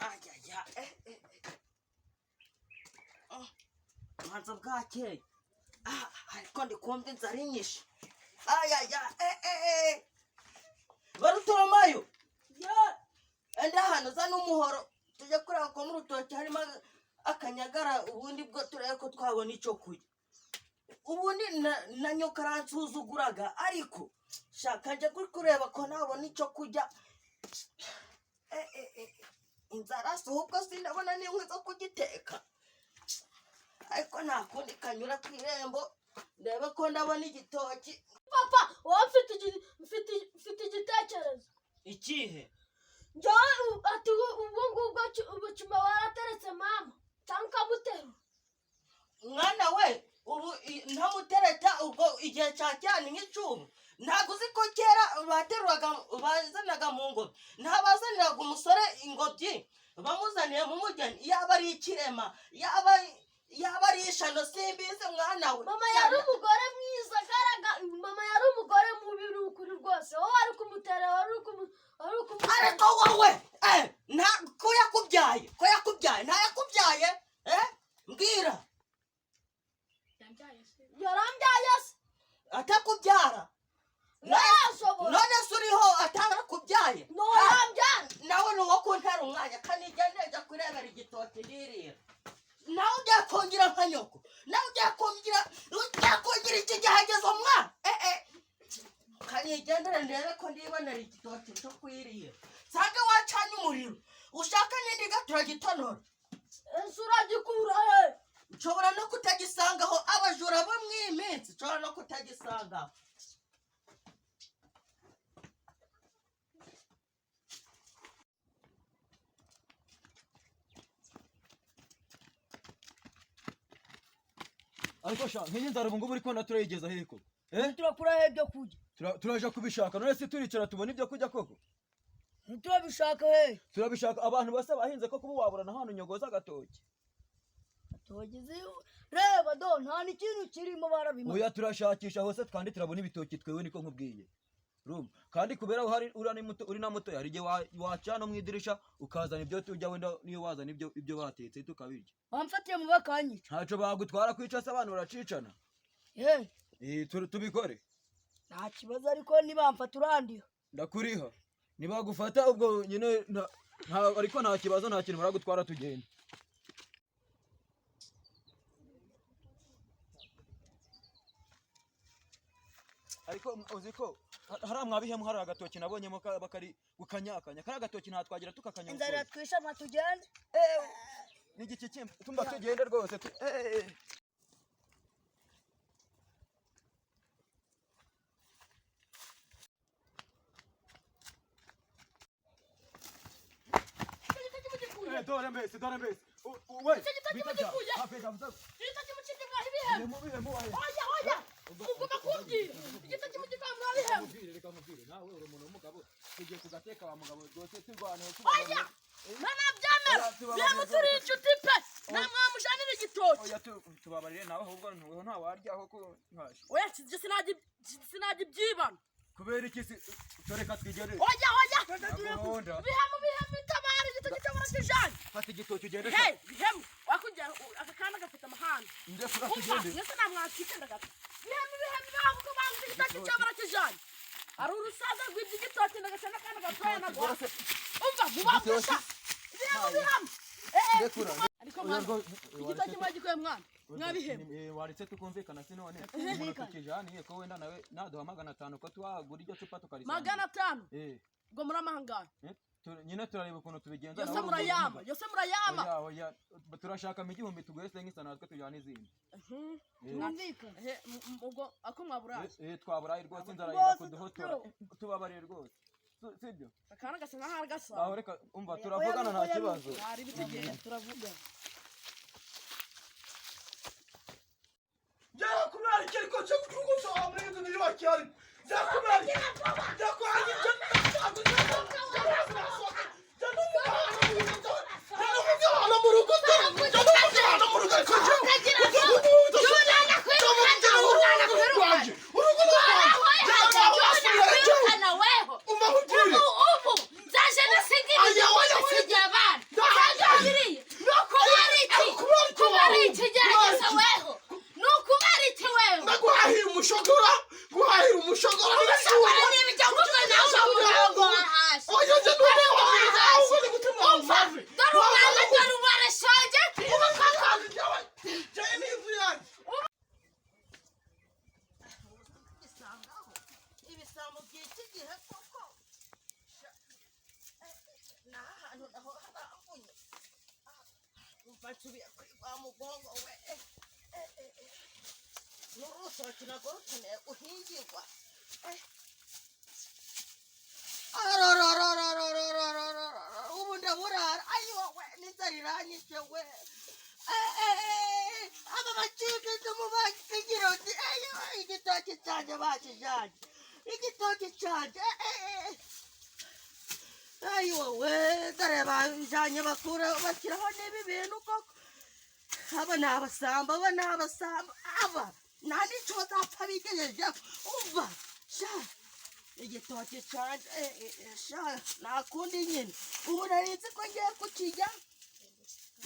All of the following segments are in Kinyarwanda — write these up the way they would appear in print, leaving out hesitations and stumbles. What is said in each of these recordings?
ajya manza bwakeye ariko ndi kumva inzara inyishe barutoromayo enda hano za n'umuhoro tujya kureba ko mu rutoki harimo akanyagara ubundi bwo turebe ko twabona icyo kurya ubundi na nyoka aransuzuguraga ariko shaka nje kureba ko nabona icyo kurya inzara ahubwo sindabona n'inkwi zo kugiteka ariko nta kundi kanyura ku irembo ndebe ko ndabona igitoki. Papa wowe mfite igitekerezo. Ikihe? Njyewe ati ubwo ubukima warateretse mama cyangwa ukamuterura. Mwana we ubu ntamutereta ubwo igihe cya cyane nk'icumu ntabwo uzi ko kera bateruraga bazanaga mu ngobyi ntabazaniraga umusore ingobyi bamuzaniye mu mugeni yaba ari ikirema yaba ari ishano simbizi mwana we. Mama yari umugore mwiza mama yari umugore mubi ukuri rwose wowe ari kumutera wari ukumutera ariko wowe nta ko yakubyaye nta yakubyaye mbwira yarambyaye se atakubyara none se uriho atarakubyaye nawe ni uwo kuntera umwanya kanijya neza kurebera igitoki ndirira nawe ujya kongera nka nyoko nawe ujya kongera iki gihe hageze umwana kanigendera ndebe ko ndibonera igitoki cyo kwirira nsanga wacanye umuriro ushaka n'indi gatura gitonora ese uragikura he nshobora no kutagisangaho abajura bo mw'iyi minsi nshobora no kutagisangaho. ariko sha nk'iyi nzara ubu ngubu uri kubona turayigeza heko turakura he byo kurya turaje kubishaka none se turicara tubona ibyo kurya koko turabishaka he turabishaka abantu bose bahinze ko kuba wabura na hano nyogoza agatoki reba do nta n'ikintu kirimo barabimara oya turashakisha hose kandi turabona ibitoki twewe niko nkubwiye kandi kubera hari uri na muto hari igihe wacana mu idirisha ukazana ibyo tujya wenda niyo wazana ibyo batetse tukabirya wamfatiye mu bakanyica ntaco bagutwara kwica se abantu baracicana tubikore nta kibazo ariko nibamfata urandiha ndakuriha nibagufata ubwo nyine ariko nta kibazo nta kintu baragutwara tugenda ariko uziko hari mwabihemu hari agatoki nabonyemo bakari gukanyakanya kari agatoki nta twagira tukakanya inzara twisha mwa tugende n'igiki kimwe tumba tugende rwose dore mbese we uvuga kubwira igitoki mu gikambwa bihemu reka mubwire nawe uri umuntu w'umugabo tugiye kugateka wa mugabo rwose turwane oya mana byamera bihemu turi inshuti pe namwamushanira igitoki oya tubabarire nawe ahubwo nta waryaho ko nkaje oya sinaji byibana kubera iki se toreka twigere oya bihemu itabara igitoki cyabura kijanye fata igitoki ugende bihemu wakujya akakana gafite amahane nde kura tugende nese namwakitenda gato bihemu bavuga banze igitoki cyabura kijanye ari urusaza rw'ibyo igitoki ndagashana kana gatoya na gose umva mubafasha bihemu ndekura ariko mwana igitoki mwagikuye mwana mwabihemu waretse tukumvikana se none umuntu tukijaniye ko wenda nawe naduha 500 ko twagura iryo cupa tukarisanga 500 ngo muri amahangana nyine turareba ukuntu tubigenza yose murayama oya turashaka igihumbi tugwese nk'isa natwe tujyana izindi mwumvikane ubwo ako mwaburaye twaburaye rwose inzara yenda kuduhotora tubabarire rwose sibyo akana gasa nkaho gasa aho reka umva turavugana nta kibazo ari bitegeye turavugana kubera iki ariko cyo kuguza amurenge n'ibyo bakiyari kubera iki Ubu, za jenoside y'abana basubiye kwa mugongo we n'urutoki nagwo rukeneye guhingirwa ubu ndaburara ayiwa we n'inzara iranyishe we aba bacikeze mu bakigiroti igitoki cyanjye bakijanye igitoki cyanjye ayiwa we dore bajanye bakura bashyiraho n'ibi bintu koko aba ni abasamba aba nta n'icyo bazapfa bigejejeho umva sha igitoki cyanjye nta kundi nyine ubu narinzi ko ngiye kukijya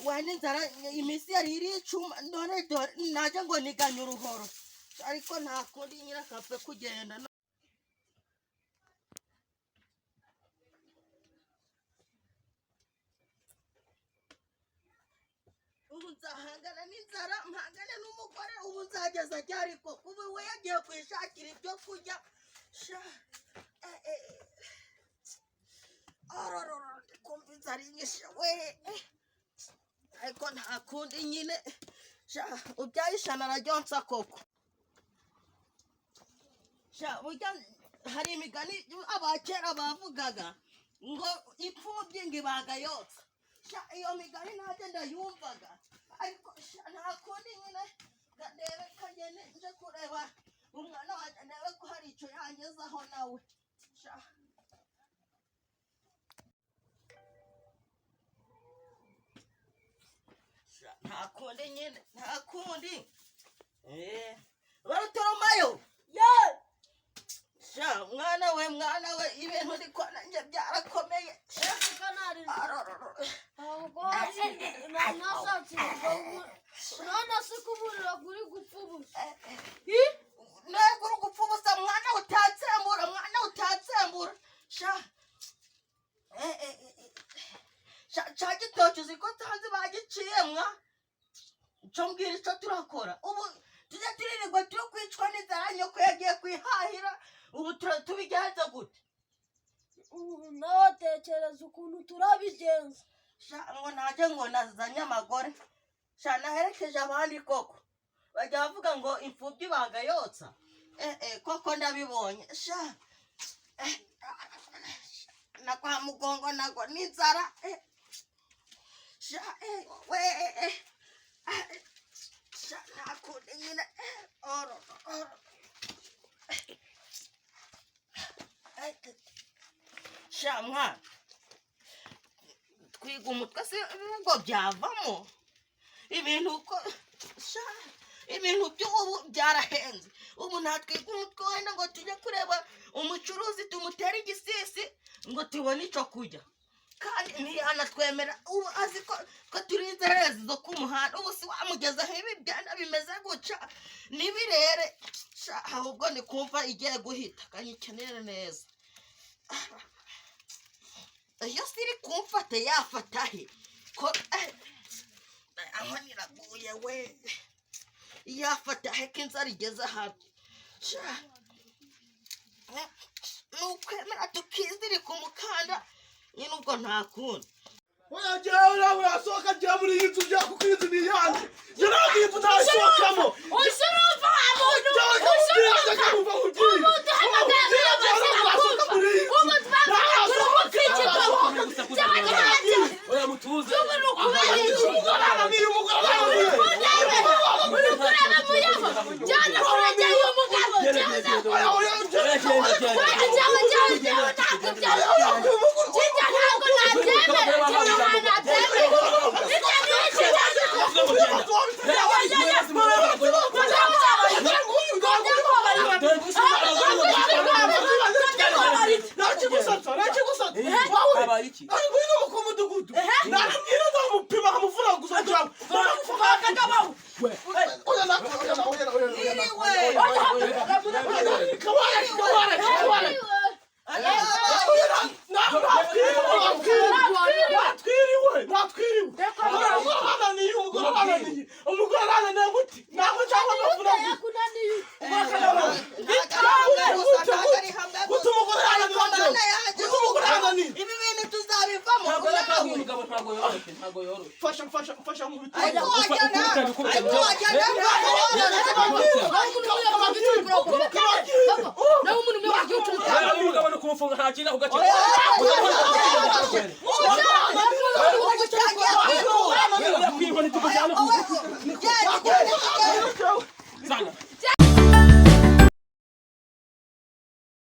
wenda inzara iminsi yari iricuma none naje ngo niganye uruhoro ariko nta kundi nyine akapfe kugenda ubu nzahangana n'inzara mpangane n'umugore ubu nzageza ryari koko ubu we yagiye kwishakira ibyo kurya sha kumva inzara inyishe we ariko nta kundi nyine sha ubyayishana araryonsa koko sha burya hari imigani abakera bavugaga ngo imfubyi ngo ibaga yotsa sha iyo migani nanjye ndayumvaga ariko sha nta kundi nyine ndebe kagene nje kureba umwana wanjye ndebe ko hari icyo yangezaho nawe sha nta kundi nyine nta kundi barutoromayo sha mwana we ibintu ndiko nanjye byarakomeye urabona se ko umuriro uri gupfa ubusa ntabwo uri gupfa ubusa mwana utatsembura sha cya gitoki uzi ko tazi bagiciye mwa cyo mbwira icyo turakora ubu tujya turirirwa turi kwicwa n'inzara nyoko yagiye kwihahira ubu tubigenza gute nawe tekereza ukuntu turabigenza sha ngo najye ngo nazanye amagore sha naherekeje abandi koko bajya bavuga ngo imfubyi bagayotsa koko ndabibonye sha na kwa mugongo nago n'inzara sha we sha nakundi nyine sha mwana twiga umutwe se ubwo byavamo ibintu uko sha ibintu by'ubu byarahenze ubu ntatwiga umutwe wenda ngo tujye kureba umucuruzi tumutere igisisi ngo tubone icyo kurya kandi ntiyanatwemera ubu azi ko turi inzererezi zo ku muhanda ubu si wamugezaho ibi byanda bimeze guca n'ibirere ahubwo ni kumva igiye guhita kanyikenere neza iyo siri kumfate yafata he ko aho niraguye we yafata he ko inzara igeze habi nukwemera tukizirika umukanda nyine ubwo nta kundi oya jyewe nawe urasohoka jya muri iyi nzu jya kuko iyi nzu ni iyanjye jya nawe iyi nzu ntayisohokamo usurumva wa muntu ibi bintu tuzabivamo ntago yoroshye. Fasha mu biti. ariko wajyana ariko wajyana nawe umuntu umwe wagiye ucuruza Ari umugabo no kumufunga ntakira ku gace. Yakwirwa nitugujyana. Zana.